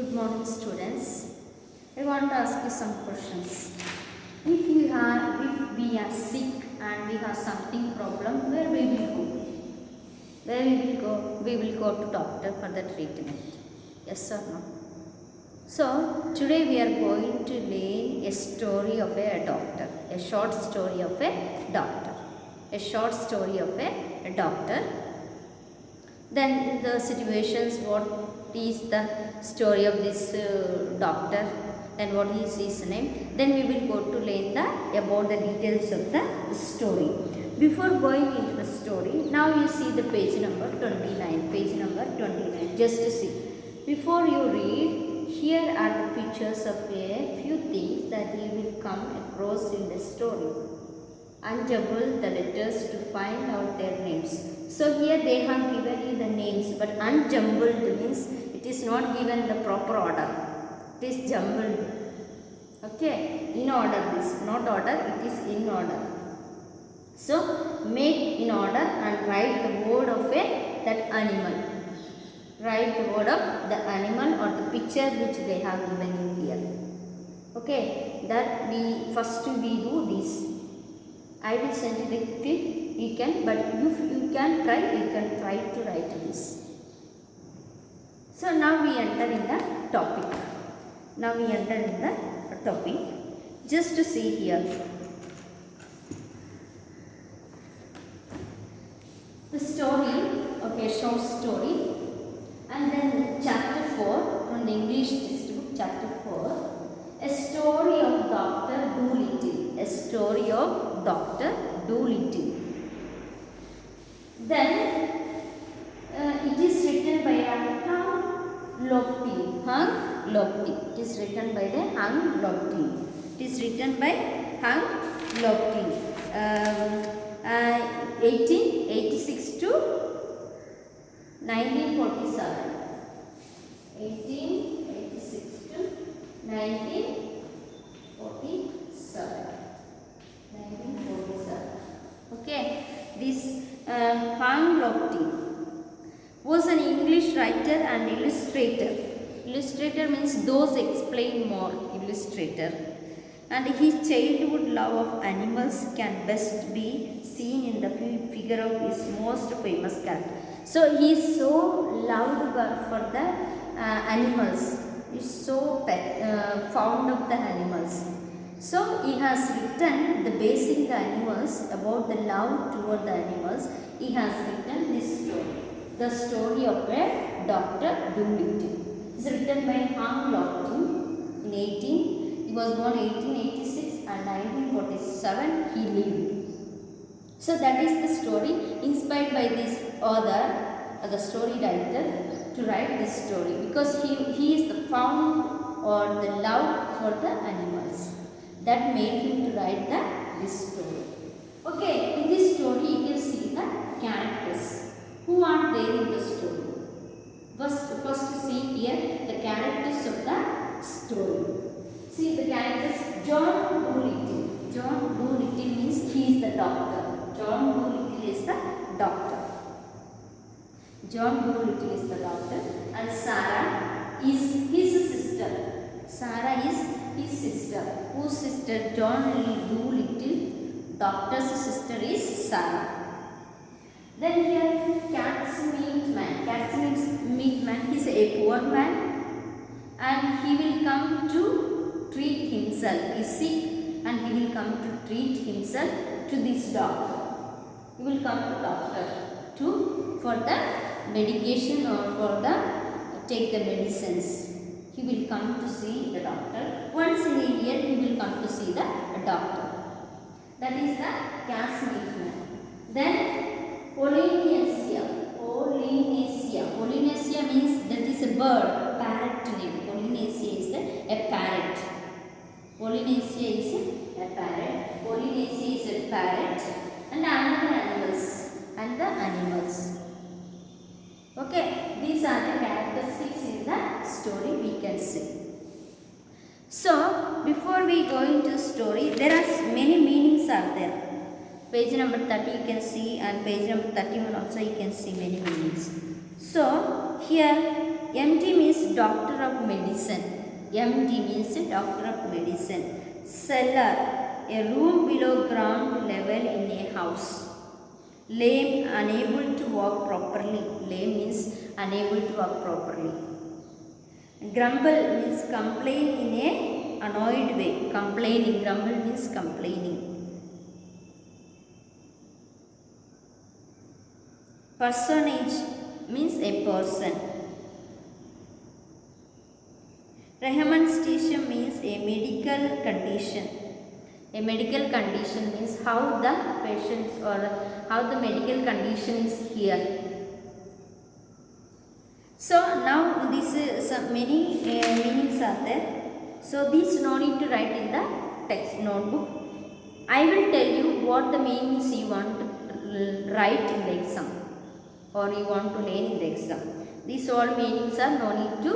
Good morning, students. I want to ask you some questions. If we are sick and we have something problem, where we will go? Where we will go? We will go to doctor for the treatment. Yes or no? So today we are going to learn a story of a doctor, a short story of a doctor, a short story of a doctor. Then the situations, what is the story of this doctor and what is his name. Then we will go to learn about the details of the story. Before going into the story, now you see the page number 29. Page number 29. Just to see. Before you read, here are the pictures of a few things that you will come across in the story. Unjumble the letters to find out their names. So here they have given you the names, but unjumbled means it is not given the proper order. It is jumbled. Okay, in order this, not order, it is in order. So make in order and write the word of that animal. Write the word of the animal or the picture which they have given you here. Okay, that we first we do this. I will send you the clip. You can, but if you can try to write this. So now we enter in the topic. Now we enter in the topic. Just to see here. The story, okay, short story. And then chapter 4 from the English textbook, chapter 4. A story of Dr. Dolittle. A story of Dr. Dolittle. Then it is written by Hung Lofty. Hung Lofty. It is written by the Hung Lofty. It is written by Hung Lofty. 1886 to 1947. 1886 to 1947. 1947. Okay. This Hung Lofty was an English writer and illustrator. Illustrator means those explain more. Illustrator. And his childhood love of animals can best be seen in the figure of his most famous character. So he is so loved for the animals. He is so fond of the animals. So he has written the basing the animals, about the love toward the animals. He has written this story, the story of a Dr. Dolittle. It is written by Hung Lofty in 18. He was born 1886 and 1947 he lived. So that is the story inspired by this author, the story writer, to write this story, because he is the fond or the love for the animals. That made him to write this story. Okay, in this story you can see the characters. Who are there in the story? First see here the characters of the story. See the characters. John Dolittle. John Dolittle means he is the doctor. John Dolittle is the doctor. John Dolittle is the doctor, and Sarah is his sister. Sarah is his sister. Whose sister? John Dolittle. Doctor's sister is Sarah. Then here Cat's meat man. Cat's meat man. He is a poor man, and he will come to treat himself. He is sick, and he will come to treat himself to this doctor. He will come to doctor for the medication or for the take the medicines. He will come to see the doctor. Once in a year he will come to see the doctor. That is the cat's meat man. Then Polynesia. Polynesia means that is a bird, parrot name. Polynesia is a parrot. Polynesia is a parrot. Polynesia is a parrot. And other animals. Okay, these are the characteristics in the story we can see. So, before we go into story, there are many meanings are there. Page number 30 you can see, and page number 31 also you can see many meanings. So, here MD means doctor of medicine. MD means doctor of medicine. Cellar, a room below ground level in a house. Lame, unable to walk properly. Lame means unable to walk properly. Grumble means complain in a annoyed way. Complaining. Grumble means complaining. Personage means a person. Rehabilitation means a medical condition. A medical condition means how the patients or how the medical condition is here. So now this is many meanings are there. So these no need to write in the text notebook. I will tell you what the meanings you want to write in the exam or you want to learn in the exam. These all meanings are no need to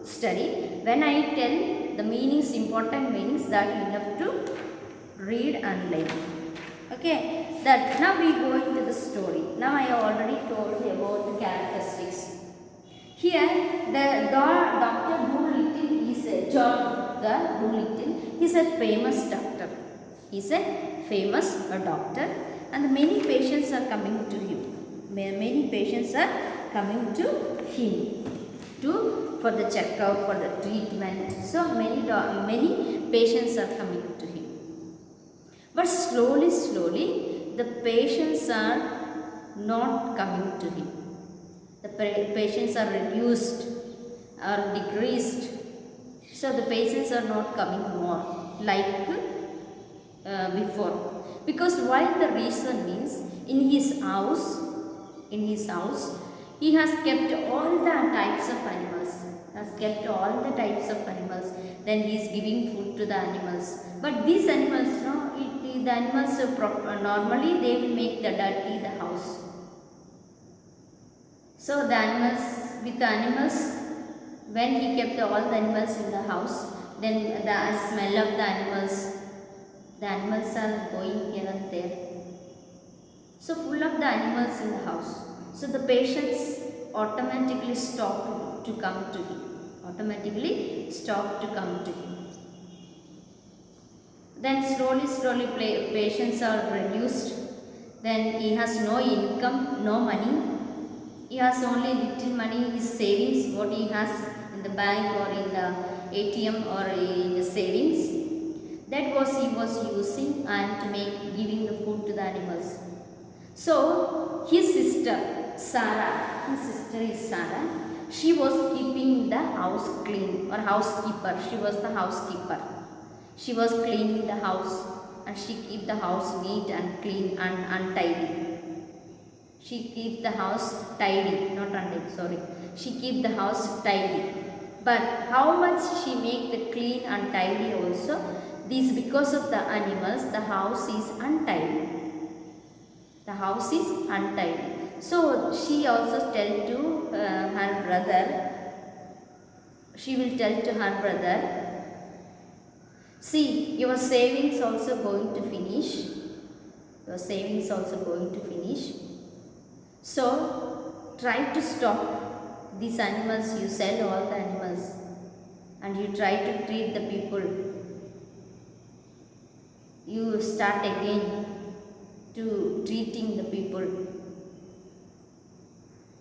study. When I tell the meanings, important meanings, that you have to read and learn. Okay, that now we go into the story. Now I have already told you about the characteristics. Here the Dr. Dolittle is a John the Dolittle is a famous doctor. He is a famous doctor and many patients are coming to him. Many patients are coming to him for the checkup, for the treatment. So many patients are coming to him. But slowly the patients are not coming to him. The patients are reduced or decreased. So the patients are not coming more like before. Because why the reason means in his house he has kept all the types of animals. Then he is giving food to the animals. But these animals, the animals normally they will make the dirty the house. So the animals, when he kept all the animals in the house, then the smell of the animals are going here and there. So full of the animals in the house. So the patients automatically stop to come to him. Then slowly patients are reduced. Then he has no income, no money. He has only little money, his savings, what he has in the bank or in the ATM or in the savings. That was he was using and giving the food to the animals. So his sister is Sarah. She was keeping the house clean or housekeeper. She was the housekeeper. She was cleaning the house and she keep the house neat and clean and untidy. She keep the house tidy, not untidy, sorry. She keep the house tidy. But how much she make the clean and tidy also, this because of the animals, the house is untidy. So she also tell to her brother, she will tell to her brother, see, your savings also going to finish. So try to stop these animals, you sell all the animals and you try to treat the people. You start again to treating the people.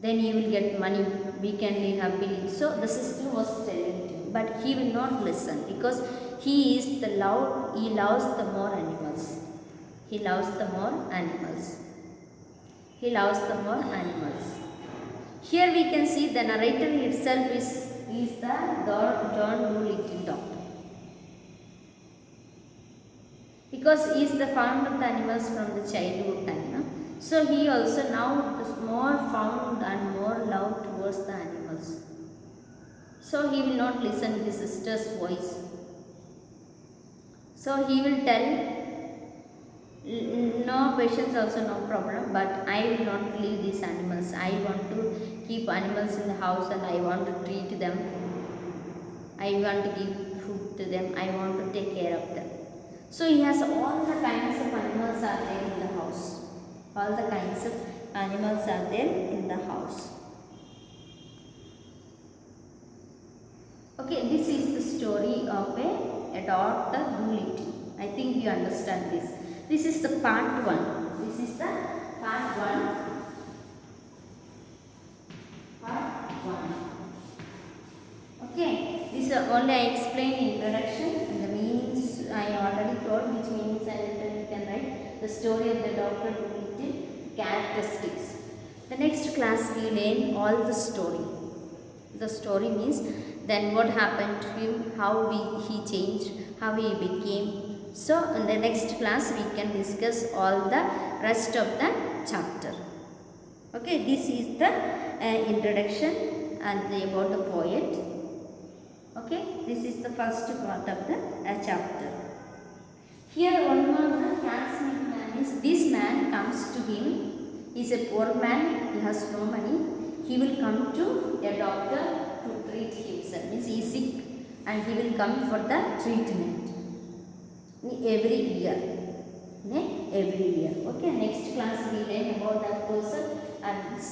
Then you will get money, we can live happily. So the sister was telling him, but he will not listen because he loves the more animals. Here we can see the narrator itself is the John Dolittle doctor. Because he is the fond of the animals from the childhood time. So he also now is more fond and more love towards the animals. So he will not listen to his sister's voice. So he will tell, no patients also no problem, but I will not leave these animals. I want to keep animals in the house and I want to treat them. I want to give food to them. I want to take care of them. So he has all the kinds of animals are there in the house. Okay, this is the story of a Dr. Doolittle. I think you understand this. This is the part 1. This is the part 1. Part 1. Okay, this only I explained introduction and the meanings I already told, which meanings I written. You can write the story of the Dr. Doolittle, characteristics. The next class we learn all the story. The story means then what happened to him, how he changed, how he became. So in the next class we can discuss all the rest of the chapter. Okay, this is the introduction and about the poet. Okay, this is the first part of the chapter. Here one more classmate man is, this man comes to him. He is a poor man, he has no money. He will come to a doctor to treat himself. Means he is sick and he will come for the treatment every year. Every year. Okay, next class we learn about that person and this.